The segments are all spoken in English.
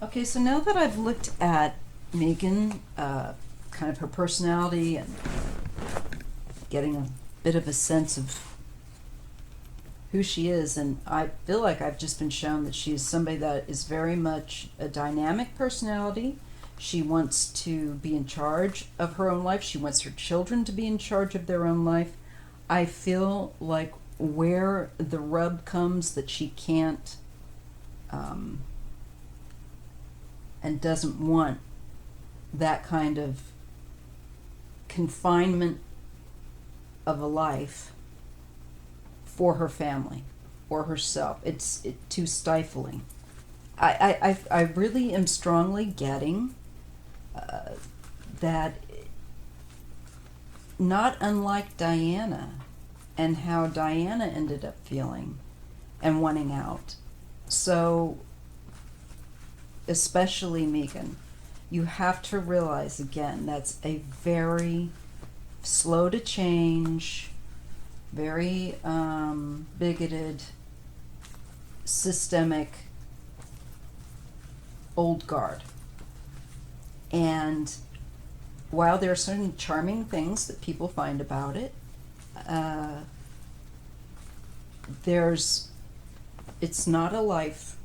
Okay, so now that I've looked at Meghan, kind of her personality and getting a bit of a sense of who she is, and I feel like I've just been shown that she is somebody that is very much a dynamic personality. She wants to be in charge of her own life. She wants her children to be in charge of their own life. I feel like where the rub comes that she can't and doesn't want that kind of confinement of a life for her family or herself. It's too stifling. I really am strongly getting that, not unlike Diana and how Diana ended up feeling and wanting out. So, especially Meghan, you have to realize again that's a very slow to change, very bigoted, systemic old guard. And while there are certain charming things that people find about it, it's not a life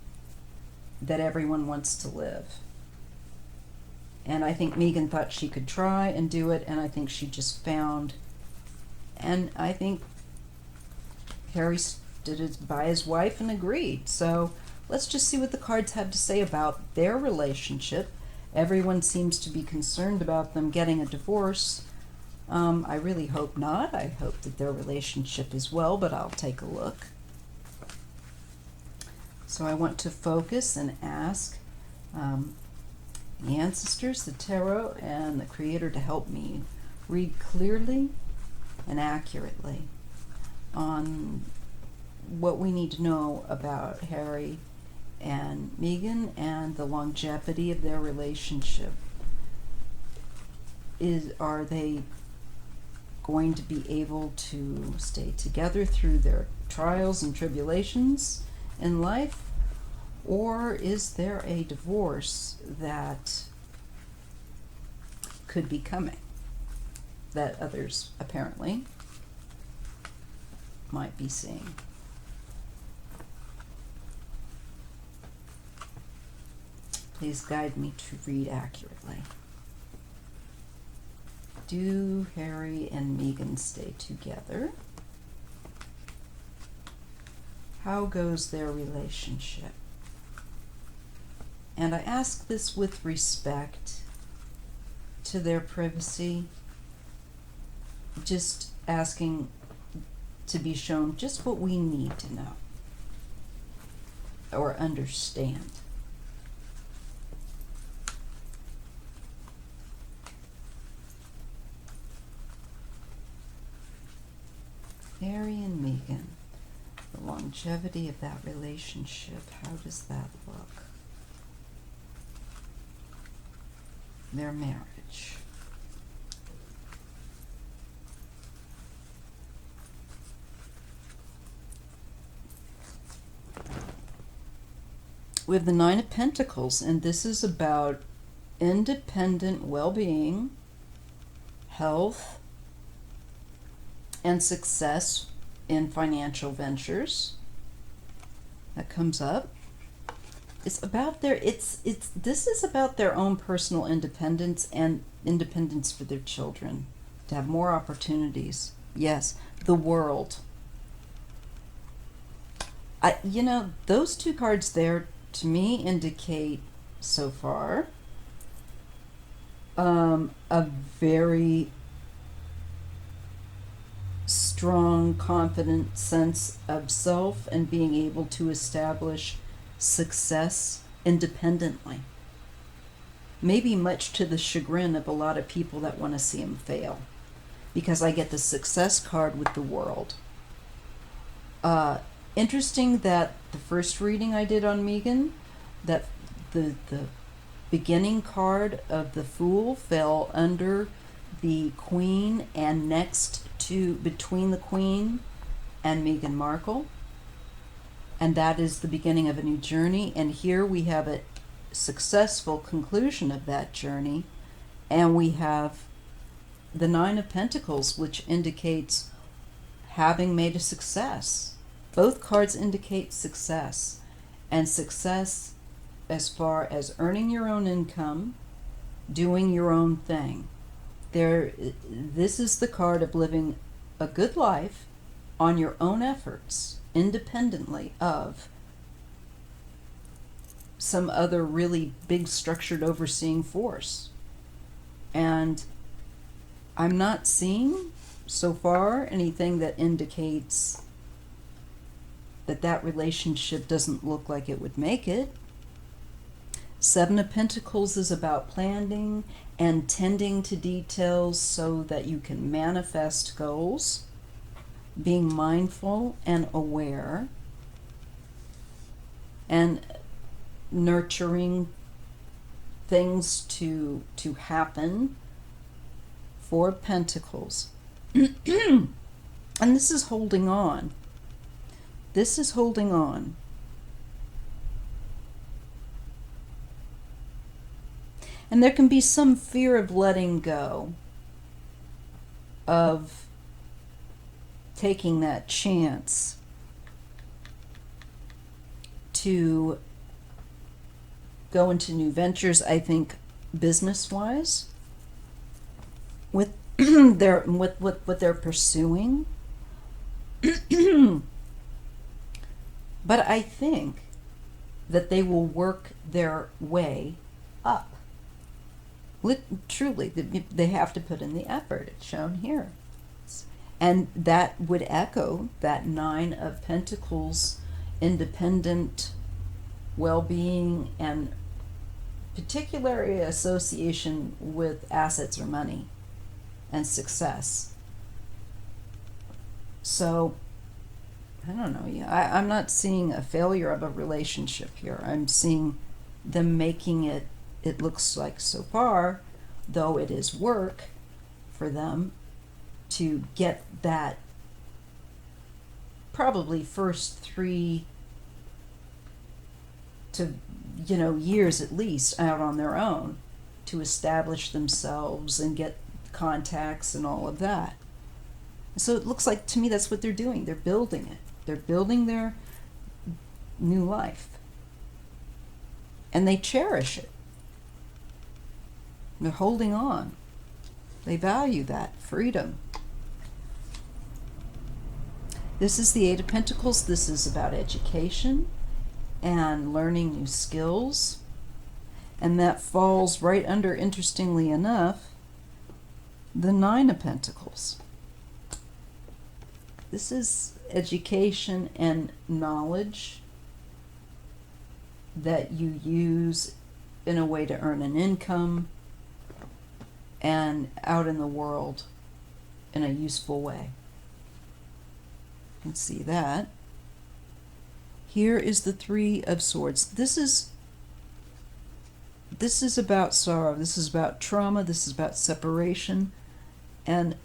that everyone wants to live. And I think Meghan thought she could try and do it, and I think she just found, and I think Harry stood by his wife and agreed. So let's just see what the cards have to say about their relationship. Everyone seems to be concerned about them getting a divorce. I really hope not. I hope that their relationship is well, but I'll take a look. So I want to focus and ask the ancestors, the tarot, and the Creator to help me read clearly and accurately on what we need to know about Harry and Meghan and the longevity of their relationship. Are they going to be able to stay together through their trials and tribulations in life? Or is there a divorce that could be coming that others apparently might be seeing? Please guide me to read accurately. Do Harry and Meghan stay together? How goes their relationship? And I ask this with respect to their privacy, just asking to be shown just what we need to know or understand. Harry and Meghan, the longevity of that relationship, how does that look? Their marriage. We have the Nine of Pentacles, and this is about independent well-being, health, and success in financial ventures. That comes up. It's about this is about their own personal independence and independence for their children, to have more opportunities. Yes, the world. Those two cards there to me indicate so far a very strong, confident sense of self and being able to establish success independently. Maybe much to the chagrin of a lot of people that want to see him fail, because I get the success card with the world. Interesting that the first reading I did on Meghan, that the beginning card of the Fool fell under the Queen and next to between the Queen and Meghan Markle. And that is the beginning of a new journey. And here we have it successful conclusion of that journey. And we have the Nine of Pentacles, which indicates having made a success. Both cards indicate success, and success as far as earning your own income, doing your own thing. This is the card of living a good life on your own efforts, independently of some other really big structured overseeing force. And I'm not seeing so far anything that indicates that that relationship doesn't look like it would make it. Seven of Pentacles is about planning and tending to details so that you can manifest goals, being mindful and aware, and nurturing things to happen. Four of Pentacles. And this is holding on. This is holding on. And there can be some fear of letting go, of taking that chance to go into new ventures, I think, business-wise, with what they're pursuing. But I think that they will work their way up. Truly, they have to put in the effort. It's shown here. And that would echo that Nine of Pentacles, independent well-being, and particularly association with assets or money and success. So, I don't know. Yeah, I'm not seeing a failure of a relationship here. I'm seeing them making it looks like so far, though it is work for them to get that probably first 3 to years at least out on their own to establish themselves and get contacts and all of that. So it looks like to me that's what they're doing. They're building it. They're building their new life. And they cherish it. They're holding on. They value that freedom. This is the Eight of Pentacles. This is about education and learning new skills. And that falls right under, interestingly enough, the Nine of Pentacles. This is education and knowledge that you use in a way to earn an income and out in the world in a useful way. You can see that. Here is the Three of Swords. This is about sorrow. This is about trauma. This is about separation. And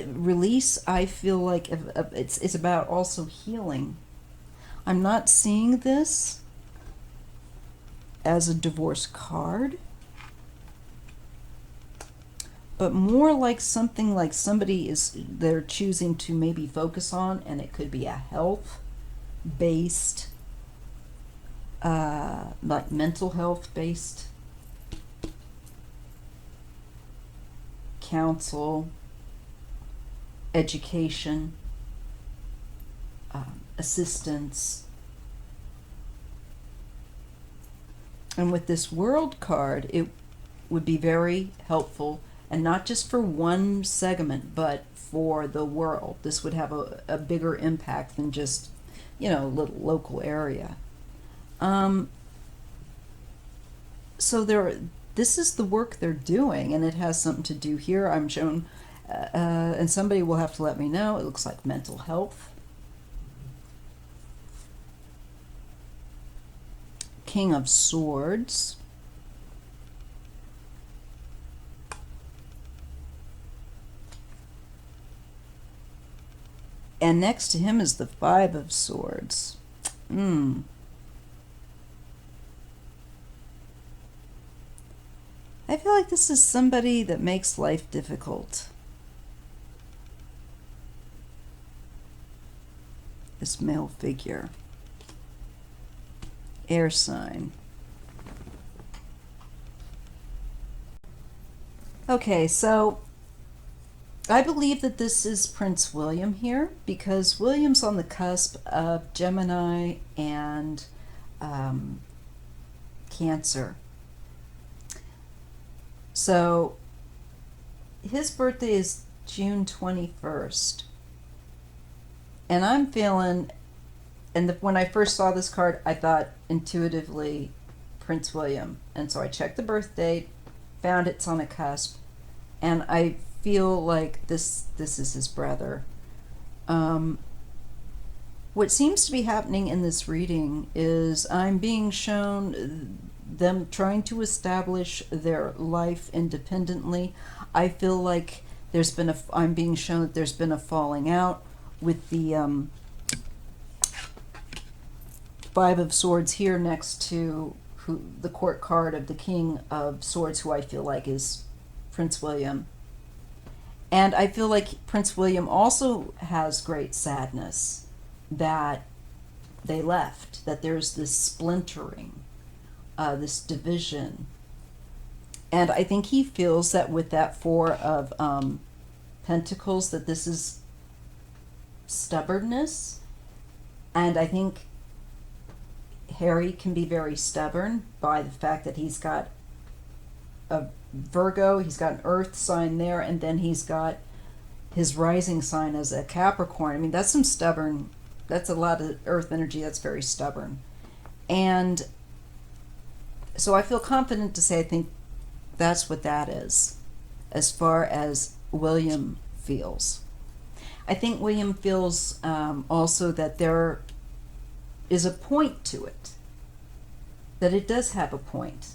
release, I feel like it's about also healing. I'm not seeing this as a divorce card, but more like something like they're choosing to maybe focus on, and it could be a health-based, like mental health-based counsel, education, assistance. And with this World card, it would be very helpful, and not just for one segment, but for the world. This would have a bigger impact than just, a little local area. So this is the work they're doing, and it has something to do here. I'm shown, and somebody will have to let me know. It looks like mental health. King of Swords. And next to him is the Five of Swords. I feel like this is somebody that makes life difficult. This male figure. Air sign. Okay, so I believe that this is Prince William here because William's on the cusp of Gemini and Cancer. So his birthday is June 21st. And I'm feeling, when I first saw this card, I thought intuitively Prince William. And so I checked the birth date, found it's on a cusp, and I feel like this is his brother. What seems to be happening in this reading is I'm being shown them trying to establish their life independently. I feel like I'm being shown that there's been a falling out with the Five of Swords here next to the court card of the King of Swords, who I feel like is Prince William. And I feel like Prince William also has great sadness that they left, that there's this splintering, this division. And I think he feels that with that Four of Pentacles, that this is stubbornness. And I think Harry can be very stubborn by the fact that he's got a Virgo, he's got an earth sign there, and then he's got his rising sign as a Capricorn. I mean, that's a lot of earth energy that's very stubborn. And so I feel confident to say I think that's what that is, as far as William feels. I think William feels also that there is a point to it, that it does have a point,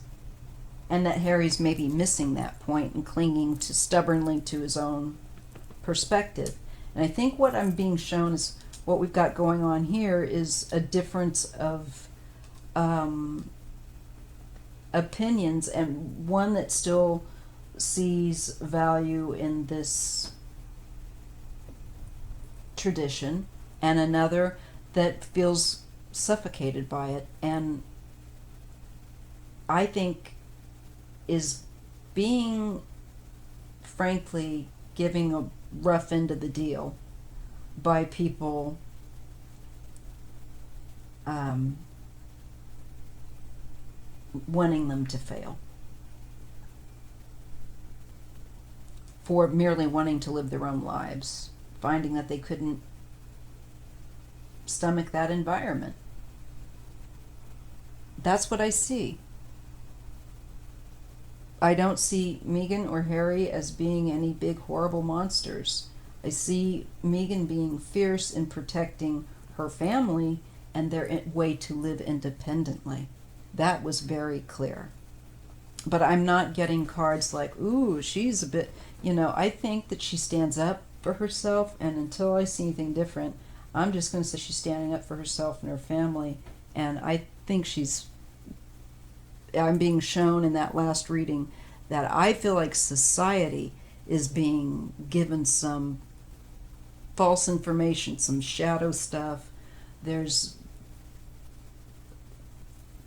and that Harry's maybe missing that point and clinging stubbornly to his own perspective. And I think what I'm being shown is what we've got going on here is a difference of opinions, and one that still sees value in this tradition, and another that feels suffocated by it, and I think is being, frankly, giving a rough end of the deal by people wanting them to fail, for merely wanting to live their own lives, finding that they couldn't stomach that environment. That's what I see. I don't see Meghan or Harry as being any big horrible monsters. I see Meghan being fierce in protecting her family and their way to live independently. That was very clear. But I'm not getting cards like, ooh, she's a bit, I think that she stands up for herself, and until I see anything different, I'm just going to say she's standing up for herself and her family. And I think I'm being shown in that last reading that I feel like society is being given some false information, some shadow stuff. There's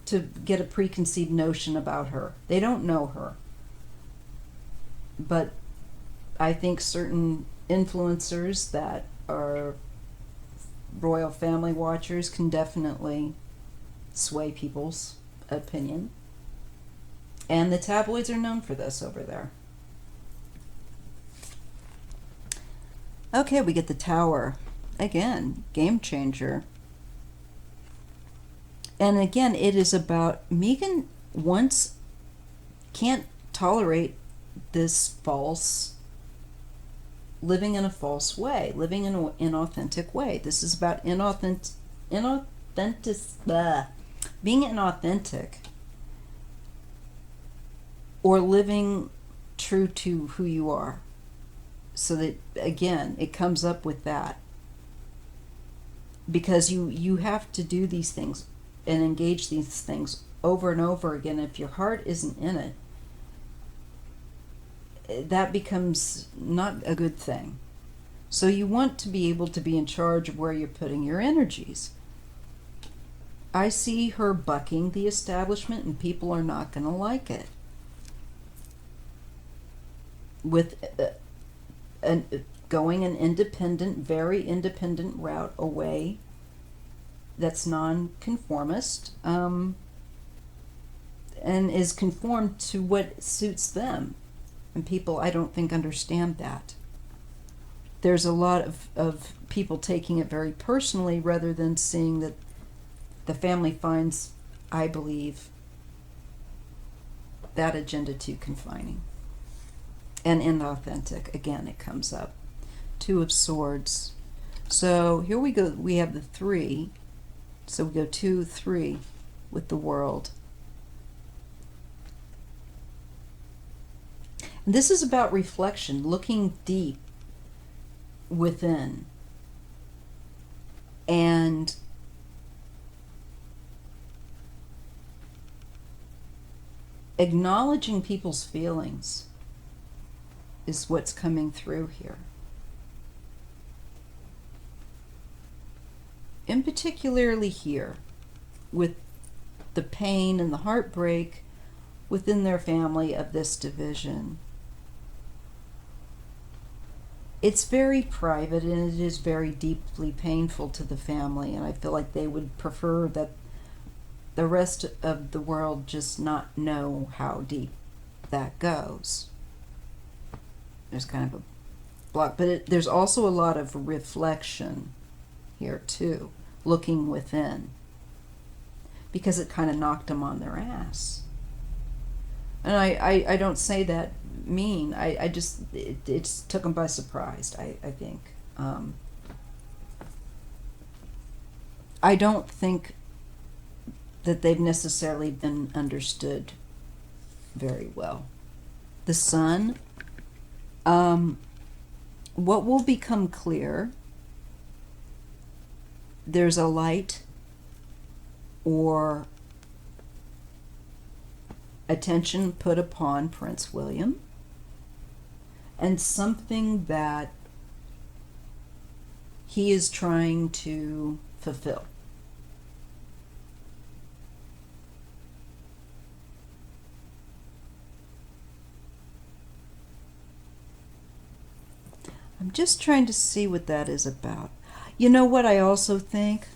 to get a preconceived notion about her. They don't know her. But I think certain influencers that are royal family watchers can definitely sway people's opinion. And the tabloids are known for this over there. Okay, we get the Tower. Again, game changer. And again, it is about Meghan can't tolerate this living in a false way, living in an inauthentic way. This is about being inauthentic, or living true to who you are. So that, again, it comes up with that. because you have to do these things and engage these things over and over again. If your heart isn't in it, that becomes not a good thing. So you want to be able to be in charge of where you're putting your energies. I see her bucking the establishment, and people are not going to like it. With going an independent, very independent route away that's non-conformist, and is conformed to what suits them. And people, I don't think, understand that. There's a lot of people taking it very personally rather than seeing that the family finds, I believe, that agenda too confining and inauthentic. Again, it comes up. Two of Swords. So here we go. We have the 3. So we go 2, 3 with the World. And this is about reflection, looking deep within, and acknowledging people's feelings is what's coming through here. And particularly here, with the pain and the heartbreak within their family of this division. It's very private, and it is very deeply painful to the family, and I feel like they would prefer that the rest of the world just not know how deep that goes. There's kind of a block, but there's also a lot of reflection here too, looking within, because it kind of knocked them on their ass. And I don't say that mean. I just, it just took them by surprise, I think. I don't think that they've necessarily been understood very well. The Sun, what will become clear, there's a light or attention put upon Prince William, and something that he is trying to fulfill. I'm just trying to see what that is about. You know what I also think?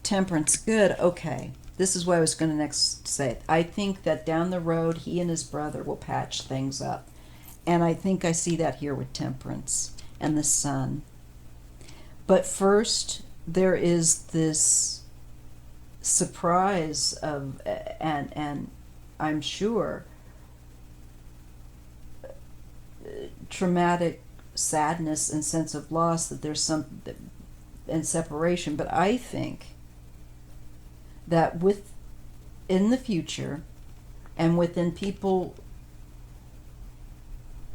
Temperance. Good. Okay. This is what I was going to next say. I think that down the road, he and his brother will patch things up. And I think I see that here with Temperance and the Sun. But first, there is this surprise of, and I'm sure, traumatic sadness and sense of loss, that there's some, and separation. But I think that in the future, and within people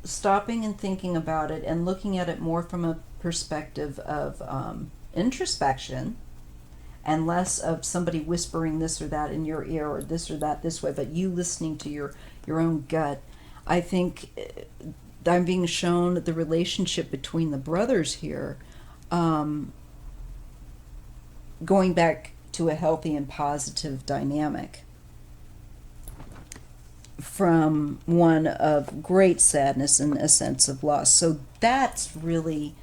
stopping and thinking about it and looking at it more from a perspective of introspection, and less of somebody whispering this or that in your ear, or this or that this way, but you listening to your own gut. I think I'm being shown the relationship between the brothers here, going back to a healthy and positive dynamic from one of great sadness and a sense of loss. So that's really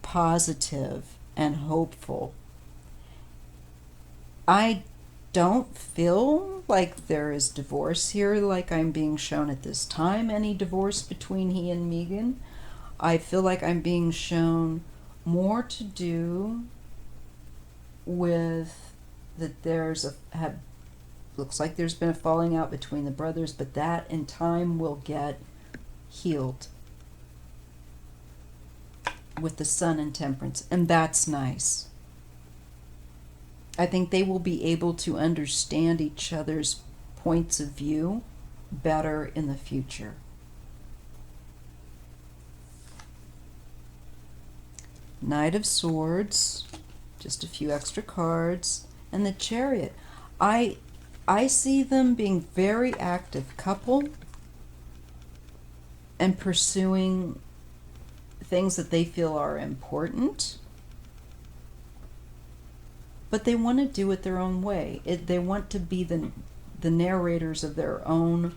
positive and hopeful. I don't feel like there is divorce here, like I'm being shown at this time, any divorce between he and Meghan. I feel like I'm being shown more to do with that there's looks like there's been a falling out between the brothers, but that in time will get healed with the Sun and Temperance, and that's nice. I think they will be able to understand each other's points of view better in the future. Knight of Swords, just a few extra cards, and the Chariot. I see them being very active couple and pursuing things that they feel are important, but they want to do it their own way. They want to be the narrators of their own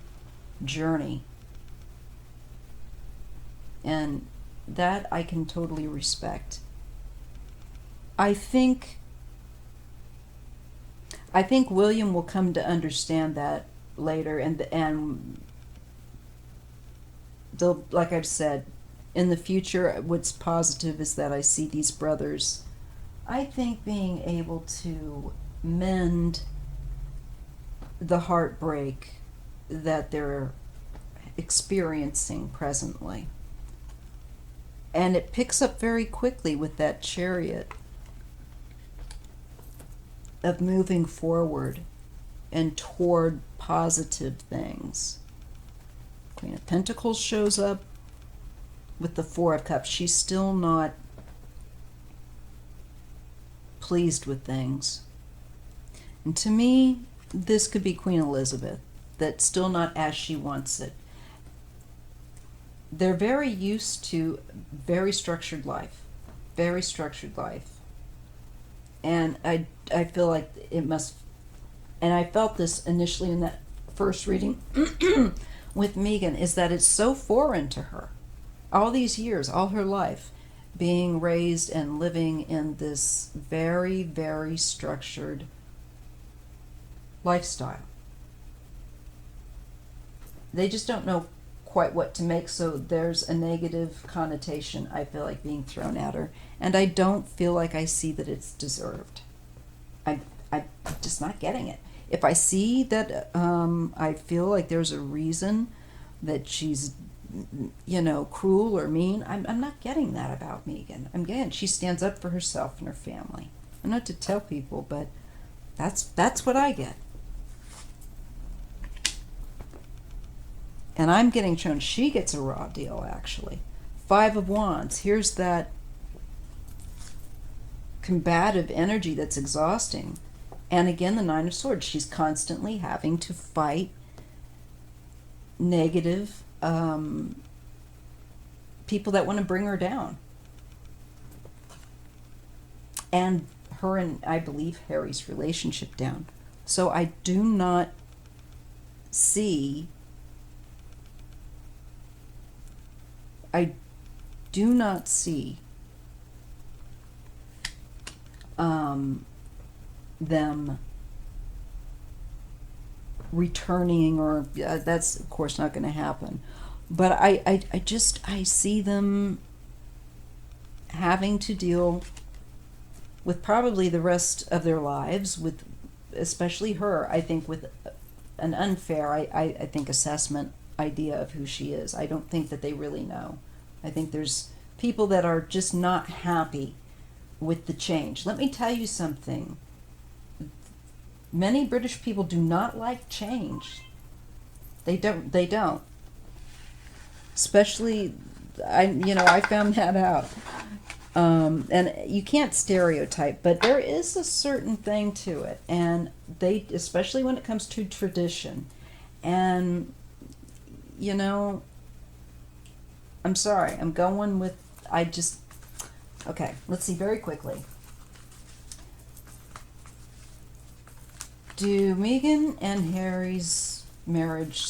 journey. And that I can totally respect. I think William will come to understand that later, and they'll, like I've said, in the future, what's positive is that I see these brothers, I think, being able to mend the heartbreak that they're experiencing presently. And it picks up very quickly with that Chariot of moving forward and toward positive things. Queen of Pentacles shows up with the Four of Cups. She's still not pleased with things. And to me, this could be Queen Elizabeth, that's still not as she wants it. They're very used to very structured life. Very structured life. And I feel like it must, and I felt this initially in that first reading with Meghan, is that it's so foreign to her. All these years, all her life, being raised and living in this very, very structured lifestyle. They just don't know quite what to make, so there's a negative connotation, I feel like, being thrown at her, and I don't feel like I see that it's deserved. I'm just not getting it. If I see that I feel like there's a reason that she's, cruel or mean, I'm not getting that about Meghan. I'm getting, she stands up for herself and her family. I'm not to tell people, but that's what I get. And I'm getting shown she gets a raw deal, actually. Five of Wands. Here's that combative energy that's exhausting. And again, the Nine of Swords. She's constantly having to fight negative people that want to bring her down. And her and, I believe, Harry's relationship down. So I do not see them returning, or that's of course not going to happen. But I see them having to deal with probably the rest of their lives, with especially her, I think, with an unfair, I think, assessment idea of who she is. I don't think that they really know. I think there's people that are just not happy with the change. Let me tell you something. Many British people do not like change. They don't. Especially, I found that out. And you can't stereotype, but there is a certain thing to it. And they, especially when it comes to tradition. And, I'm sorry, I'm going with, okay, let's see very quickly. Do Meghan and Harry's marriage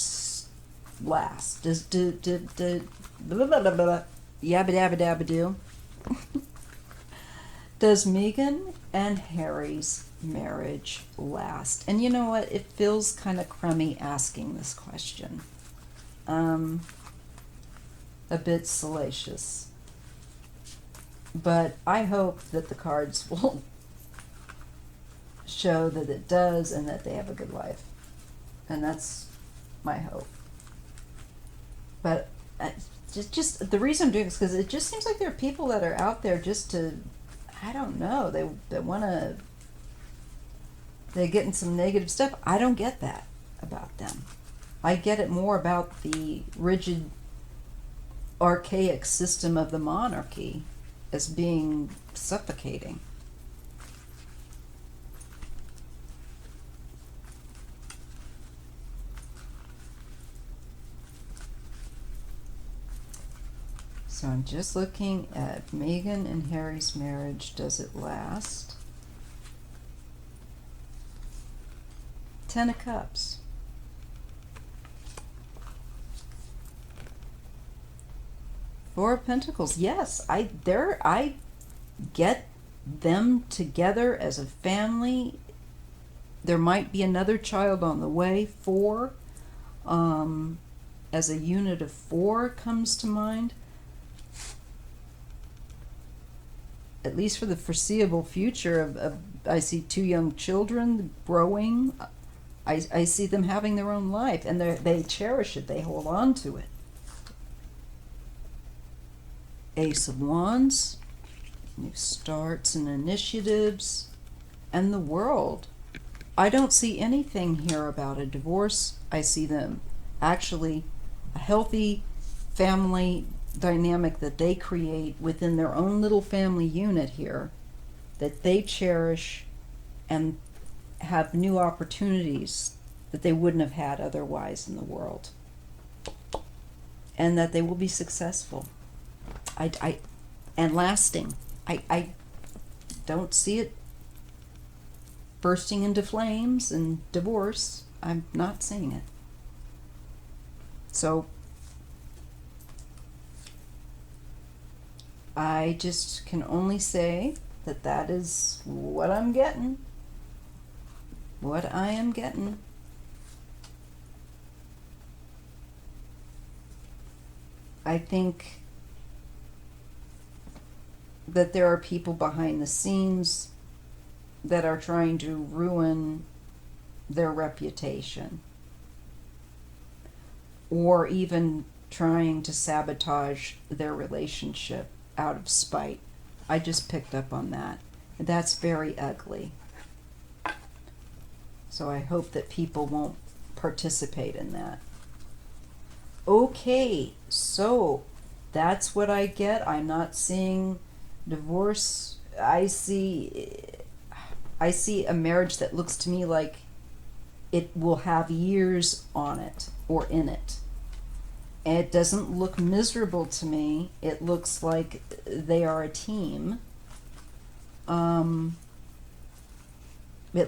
last? Does yabba dabba dabba do? Does Meghan and Harry's marriage last? And you know what? It feels kind of crummy asking this question. A bit salacious. But I hope that the cards will show that it does, and that they have a good life. And that's my hope. But just the reason I'm doing this, because it just seems like there are people that are out there just to, I don't know, they want to, they're getting some negative stuff. I don't get that about them. I get it more about the rigid, archaic system of the monarchy as being suffocating. So I'm just looking at Meghan and Harry's marriage. Does it last? 10 of Cups. Four of Pentacles. Yes, I get them together as a family. There might be another child on the way. Four, as a unit of four comes to mind. At least for the foreseeable future, I see two young children growing. I see them having their own life, and they cherish it. They hold on to it. Ace of Wands, new starts and initiatives, and the World. I don't see anything here about a divorce. I see them actually a healthy family dynamic that they create within their own little family unit here, that they cherish and have new opportunities that they wouldn't have had otherwise in the world, and that they will be successful. And lasting. I don't see it bursting into flames and divorce. I'm not seeing it. So I just can only say that that is what I'm getting. What I am getting. I think that there are people behind the scenes that are trying to ruin their reputation, or even trying to sabotage their relationship out of spite. I just picked up on that. That's very ugly. So I hope that people won't participate in that. Okay, so that's what I get. I'm not seeing divorce. I see a marriage that looks to me like it will have years on it or in it. And it doesn't look miserable to me. It looks like they are a team. At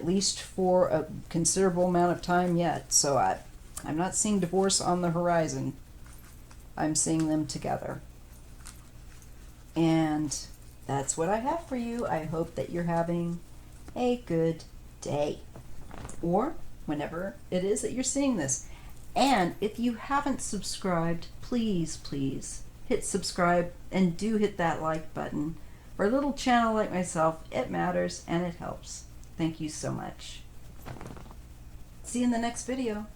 least for a considerable amount of time yet. So I'm not seeing divorce on the horizon. I'm seeing them together. And that's what I have for you. I hope that you're having a good day, or whenever it is that you're seeing this. And if you haven't subscribed, please hit subscribe, and do hit that like button. For a little channel like myself, it matters and it helps. Thank you so much. See you in the next video.